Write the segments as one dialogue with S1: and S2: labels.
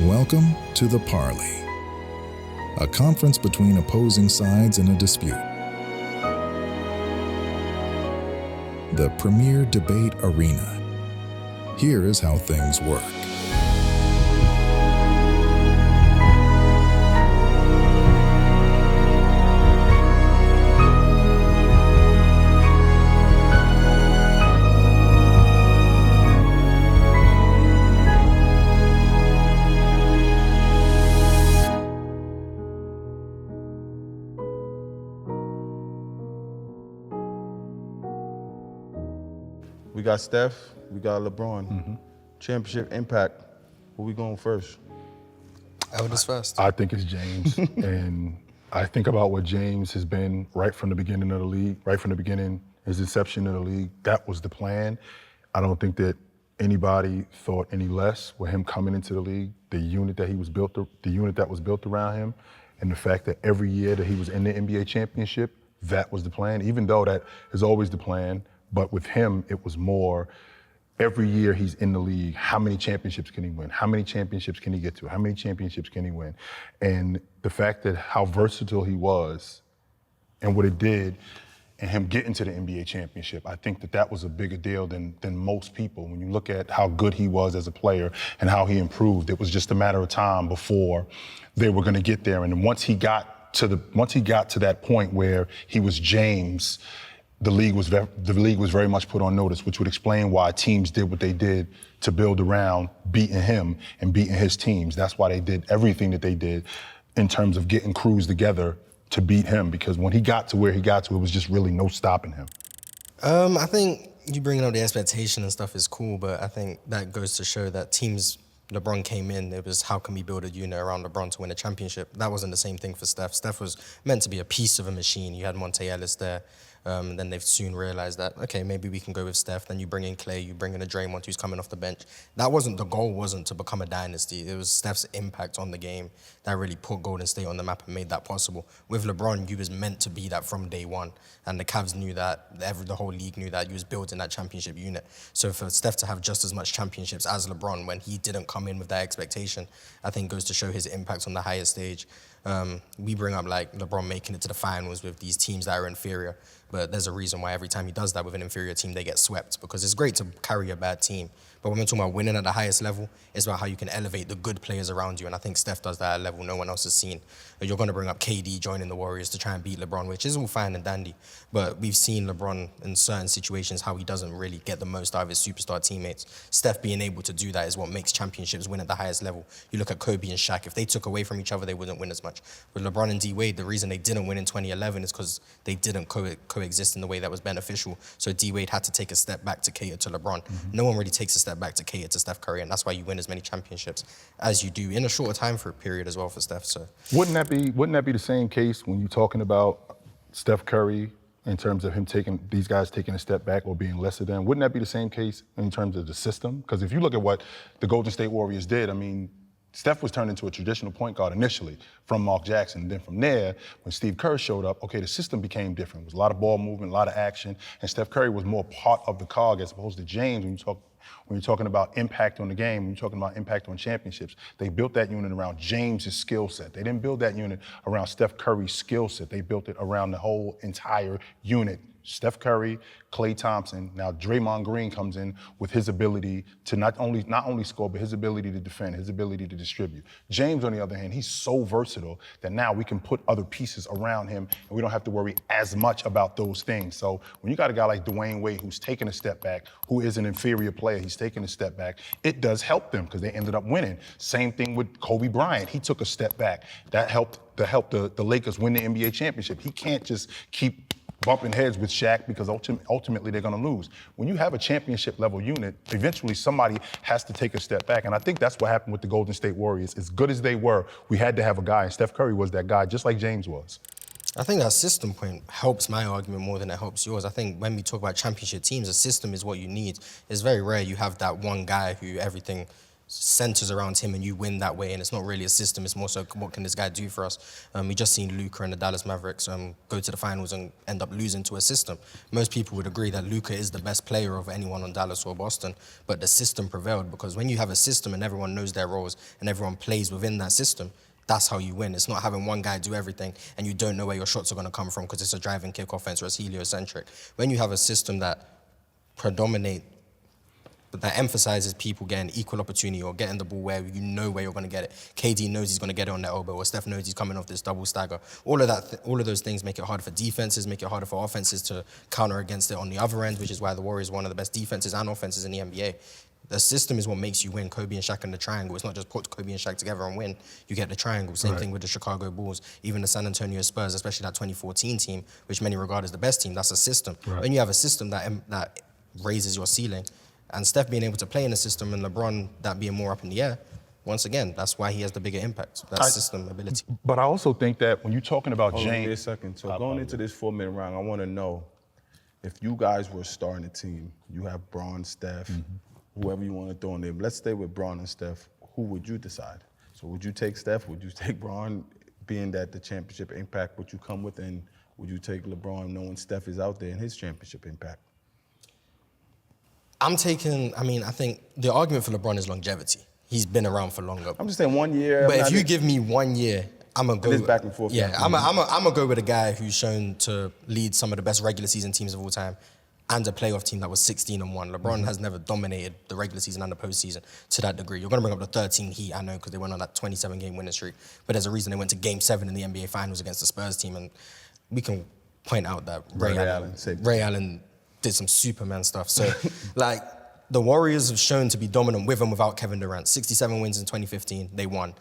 S1: Welcome to the Parley, a conference between opposing sides in a dispute. The premier debate arena. Here is how things work.
S2: We got Steph, we got LeBron. Championship impact. Where we going first?
S3: Eldest first.
S4: I think it's James. And I think about what James has been right from the beginning of the league, right from the beginning, his inception of the league. That was the plan. I don't think that anybody thought any less with him coming into the league, the unit that was built around him, and the fact that every year that he was in the NBA championship, that was the plan, even though that is always the plan. But with him, it was more, every year he's in the league, how many championships can he win? How many championships can he get to? How many championships can he win? And the fact that how versatile he was and what it did, and him getting to the NBA championship, I think that was a bigger deal than most people. When you look at how good he was as a player and how he improved, it was just a matter of time before they were gonna get there. And once he got to that point where he was James, the league was very much put on notice, which would explain why teams did what they did to build around beating him and beating his teams. That's why they did everything that they did in terms of getting crews together to beat him, because when he got to where he got to, it was just really no stopping him.
S3: I think you bringing up the expectation and stuff is cool, but I think that goes to show that teams, LeBron came in, it was how can we build a unit around LeBron to win a championship. That wasn't the same thing for Steph. Steph was meant to be a piece of a machine. You had Monte Ellis there. Then they've soon realized that, okay, maybe we can go with Steph. Then you bring in Clay, you bring in a Draymond who's coming off the bench. The goal wasn't to become a dynasty. It was Steph's impact on the game that really put Golden State on the map and made that possible. With LeBron, you was meant to be that from day one. And the Cavs knew that, the whole league knew that. You was building that championship unit. So for Steph to have just as much championships as LeBron when he didn't come in with that expectation, I think goes to show his impact on the highest stage. We bring up like LeBron making it to the finals with these teams that are inferior, but there's a reason why every time he does that with an inferior team, they get swept, because it's great to carry a bad team. But when we're talking about winning at the highest level, it's about how you can elevate the good players around you, and I think Steph does that at a level no one else has seen. You're going to bring up KD joining the Warriors to try and beat LeBron, which is all fine and dandy, but we've seen LeBron in certain situations how he doesn't really get the most out of his superstar teammates. Steph being able to do that is what makes championships win at the highest level. You look at Kobe and Shaq, if they took away from each other, they wouldn't win as much. With LeBron and D-Wade, the reason they didn't win in 2011 is because they didn't coexist in the way that was beneficial. So D-Wade had to take a step back to cater to LeBron. No one really takes a step back to cater to Steph Curry, and that's why you win as many championships as you do in a shorter time for a period as well for Steph. So
S4: Wouldn't that be the same case when you're talking about Steph Curry in terms of him these guys taking a step back or being lesser than? Wouldn't that be the same case in terms of the system? Because if you look at what the Golden State Warriors did, I mean, Steph was turned into a traditional point guard initially from Mark Jackson. And then from there, when Steve Kerr showed up, okay, the system became different. It was a lot of ball movement, a lot of action, and Steph Curry was more part of the cog as opposed to James when you're talking about impact on the game, when you're talking about impact on championships. They built that unit around James's skill set. They didn't build that unit around Steph Curry's skill set. They built it around the whole entire unit. Steph Curry, Klay Thompson. Now Draymond Green comes in with his ability to not only score, but his ability to defend, his ability to distribute. James, on the other hand, he's so versatile that now we can put other pieces around him and we don't have to worry as much about those things. So when you got a guy like Dwayne Wade who's taking a step back, who is an inferior player, he's taking a step back, it does help them because they ended up winning. Same thing with Kobe Bryant. He took a step back. That helped the Lakers win the NBA championship. He can't just keep bumping heads with Shaq because ultimately they're going to lose. When you have a championship level unit, eventually somebody has to take a step back. And I think that's what happened with the Golden State Warriors. As good as they were, we had to have a guy, and Steph Curry was that guy, just like James was.
S3: I think that system point helps my argument more than it helps yours. I think when we talk about championship teams, a system is what you need. It's very rare you have that one guy who everything centers around him and you win that way, and it's not really a system, it's more so what can this guy do for us. We just seen Luka and the Dallas Mavericks go to the finals and end up losing to a system. Most people would agree that Luka is the best player of anyone on Dallas or Boston, but the system prevailed, because when you have a system and everyone knows their roles and everyone plays within that system, that's how you win. It's not having one guy do everything and you don't know where your shots are going to come from because it's a drive and kick offense or it's heliocentric. When you have a system that that emphasizes people getting equal opportunity or getting the ball where you know where you're going to get it. KD knows he's going to get it on the elbow, or Steph knows he's coming off this double stagger. All of those things make it hard for defenses, make it harder for offenses to counter against it on the other end, which is why the Warriors are one of the best defenses and offenses in the NBA. The system is what makes you win. Kobe and Shaq in the triangle. It's not just put Kobe and Shaq together and win. You get the triangle. Same thing with the Chicago Bulls, even the San Antonio Spurs, especially that 2014 team, which many regard as the best team. That's a system. When you have a system that raises your ceiling, and Steph being able to play in a system and LeBron that being more up in the air, once again, that's why he has the bigger impact, that system ability.
S4: But I also think that when you're talking about James...
S2: Hold on a second. So going into this 4-minute round, I want to know, if you guys were starting a team, you have Bron, Steph, whoever you want to throw in there. Let's stay with Bron and Steph. Who would you decide? So would you take Steph? Would you take Bron, being that the championship impact would you come with? And would you take LeBron, knowing Steph is out there and his championship impact?
S3: I think the argument for LeBron is longevity. He's been around for longer.
S2: I'm just saying 1 year.
S3: But if you give me 1 year, I'm going to go...
S2: It is back and forth.
S3: Yeah, I'm going to go with a guy who's shown to lead some of the best regular season teams of all time and a playoff team that was 16-1. LeBron has never dominated the regular season and the postseason to that degree. You're going to bring up the 13 Heat, I know, because they went on that 27-game winning streak. But there's a reason they went to Game 7 in the NBA Finals against the Spurs team. And we can point out that Ray Allen did some Superman stuff. So, the Warriors have shown to be dominant with and without Kevin Durant. 67 wins in 2015, they won.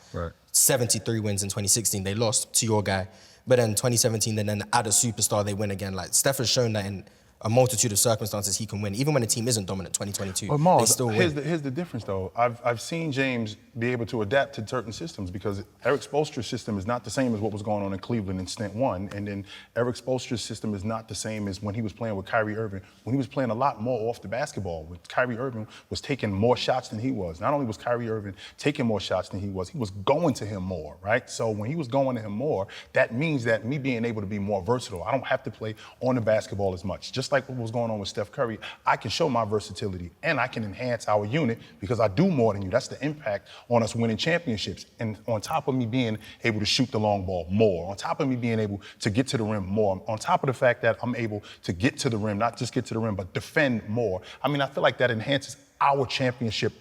S3: 73 wins in 2016, they lost to your guy. But then 2017, they then add a superstar, they win again. Steph has shown that in a multitude of circumstances he can win. Even when a team isn't dominant, 2022,
S4: but Marz,
S3: they still win.
S4: Here's the difference, though. I've seen James be able to adapt to certain systems, because Eric Spoelstra's system is not the same as what was going on in Cleveland in stint 1. And then Eric Spoelstra's system is not the same as when he was playing with Kyrie Irving, when he was playing a lot more off the basketball. When Kyrie Irving was taking more shots than he was. Not only was Kyrie Irving taking more shots than he was going to him more, right? So when he was going to him more, that means that me being able to be more versatile, I don't have to play on the basketball as much. Just like what was going on with Steph Curry, I can show my versatility and I can enhance our unit because I do more than you. That's the impact on us winning championships. And on top of me being able to shoot the long ball more, on top of me being able to get to the rim more, on top of the fact that I'm able to get to the rim, not just get to the rim, but defend more. I feel like that enhances our championship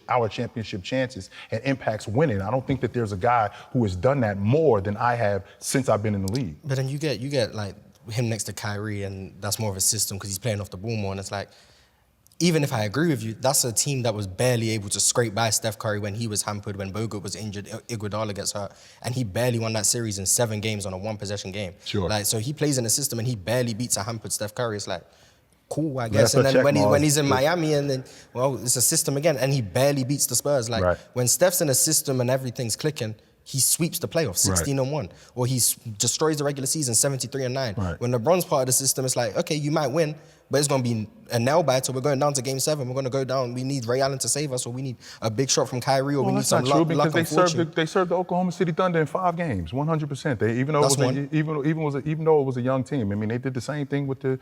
S4: chances and impacts winning. I don't think that there's a guy who has done that more than I have since I've been in the league.
S3: But then you get him next to Kyrie, and that's more of a system because he's playing off the ball more. And it's even if I agree with you, that's a team that was barely able to scrape by Steph Curry when he was hampered, when Bogut was injured, Iguodala gets hurt, and he barely won that series in 7 games on a 1-possession game. So he plays in a system and he barely beats a hampered Steph Curry. It's cool, I guess. And then when he's in Miami, and then, it's a system again, and he barely beats the Spurs. When Steph's in a system and everything's clicking, he sweeps the playoffs, 16-1. Or he destroys the regular season, 73-9. When LeBron's part of the system, it's okay, you might win, but it's going to be a nail biter. We're going down to Game 7. We're going to go down. We need Ray Allen to save us, or we need a big shot from Kyrie, or we need some luck and fortune.
S4: They served the Oklahoma City Thunder in 5 games, 100%. Even though it was a young team. They did the same thing with the.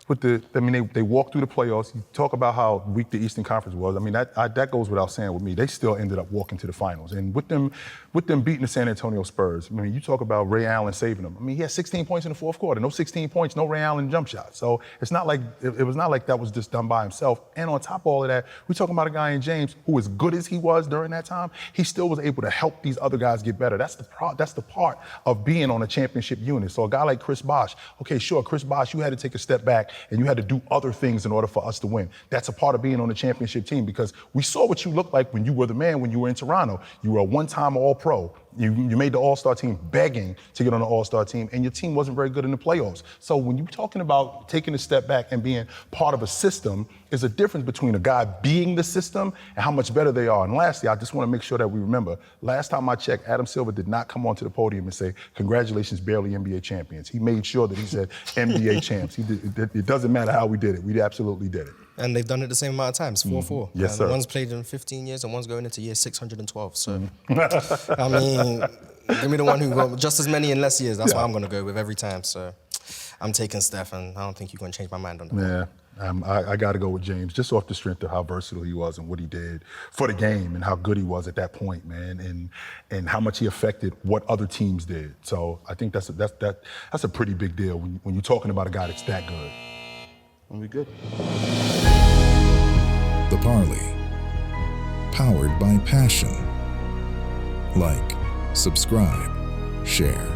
S4: They walked through the playoffs. You talk about how weak the Eastern Conference was. That goes without saying with me. They still ended up walking to the finals. And with them beating the San Antonio Spurs, you talk about Ray Allen saving them. He had 16 points in the fourth quarter. No 16 points, no Ray Allen jump shot. So it's not like it was not like that was just done by himself. And on top of all of that, we're talking about a guy in James who, as good as he was during that time, he still was able to help these other guys get better. That's the part of being on a championship unit. So a guy like Chris Bosh, okay, sure, Chris Bosh, you had to take a step back and you had to do other things in order for us to win. That's a part of being on the championship team, because we saw what you looked like when you were the man when you were in Toronto. You were a one-time All-Pro. You made the All-Star team begging to get on the All-Star team, and your team wasn't very good in the playoffs. So when you're talking about taking a step back and being part of a system, is a difference between a guy being the system and how much better they are. And lastly, I just want to make sure that we remember, last time I checked, Adam Silver did not come onto the podium and say, congratulations, barely NBA champions. He made sure that he said NBA champs. It doesn't matter how we did it. We absolutely did it.
S3: And they've done it the same amount of times, 4-4.
S4: Yes, sir.
S3: One's played in 15 years and one's going into year 612. So, I mean, give me the one who got just as many in less years. That's what I'm going to go with every time. So, I'm taking Steph, and I don't think you're going to change my mind on that.
S4: Yeah, I got to go with James, just off the strength of how versatile he was and what he did for the game and how good he was at that point, man, and how much he affected what other teams did. So I think that's a pretty big deal when you're talking about a guy that's that good.
S2: And we good.
S1: The Parley, powered by passion. Like, subscribe, share.